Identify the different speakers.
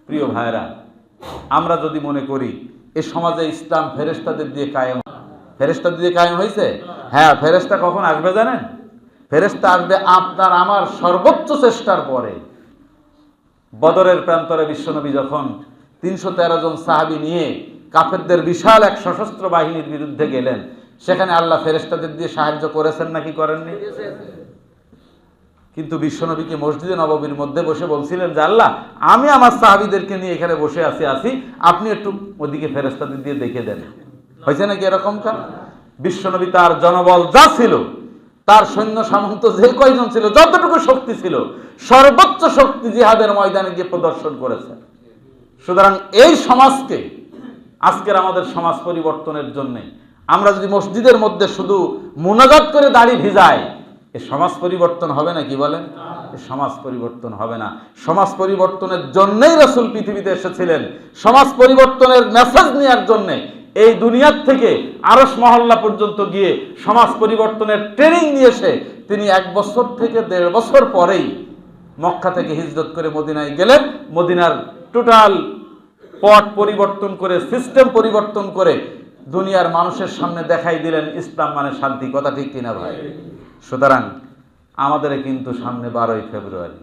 Speaker 1: প্রিয় ভাইরা, আমরা যদি মনে করি এ সমাজে ইসলাম ফেরেশতাদের দিয়ে কায়েম, ফেরেশতা দিয়ে কায়েম হয়েছে, হ্যাঁ, ফেরেশতা কখন আসবে জানেন? ফেরেশতা আসবে আপনার আমার সর্বোচ্চ চেষ্টার পরে। বদরের প্রান্তরে বিশ্বনবী যখন ৩১৩ জন সাহাবী নিয়ে কাফেরদের বিশাল এক সশস্ত্র বাহিনীর বিরুদ্ধে গেলেন, সেখানে আল্লাহ ফেরেশতাদের দিয়ে সাহায্য করেছেন নাকি করেননি? কিন্তু বিশ্বনবীকে মসজিদে নববীর মধ্যে বসে বলছিলেন যে আল্লাহ, আমি আমার সাহাবীদেরকে নিয়ে এখানে বসে আছি, আপনি একটু ওদিকে ফেরেশতাদের দিয়ে দেখে দেন। হয়েছে নাকি এরকম কাজ? বিশ্বনবী তার জনবল যা ছিল, তার সৈন্য সামন্ত যে কয়জন ছিল, যতটুকু শক্তি ছিল, সর্বোচ্চ শক্তি জিহাদের ময়দানে গিয়ে প্রদর্শন করেছেন। সুতরাং এই সমাজকে, আজকের আমাদের সমাজ পরিবর্তনের জন্য আমরা যদি মসজিদের মধ্যে শুধু মুনাজাত করে দাড়ি ভিজাই, এ সমাজ পরিবর্তন হবে না? কি বলেন? এ সমাজ পরিবর্তন হবে না। সমাজ পরিবর্তনের জন্যই রাসূল পৃথিবীতে এসেছিলেন, সমাজ পরিবর্তনের মেসেজ নেওয়ার জন্য। এই দুনিয়ার থেকে আরশ মহল্লা পর্যন্ত গিয়ে সমাজ পরিবর্তনের ট্রেনিং নিয়ে এসে তিনি 1 বছর থেকে 1.5 বছর পরেই মক্কা থেকে হিজরত করে মদিনায় গেলেন। মদিনার টোটাল পট পরিবর্তন করে, সিস্টেম পরিবর্তন করে দুনিয়ার মানুষের সামনে দেখাই দিলেন ইসলাম মানে শান্তি। কথা ঠিক কিনা ভাই? সুতরাং আমাদের কিন্তু সামনে 12ই ফেব্রুয়ারি।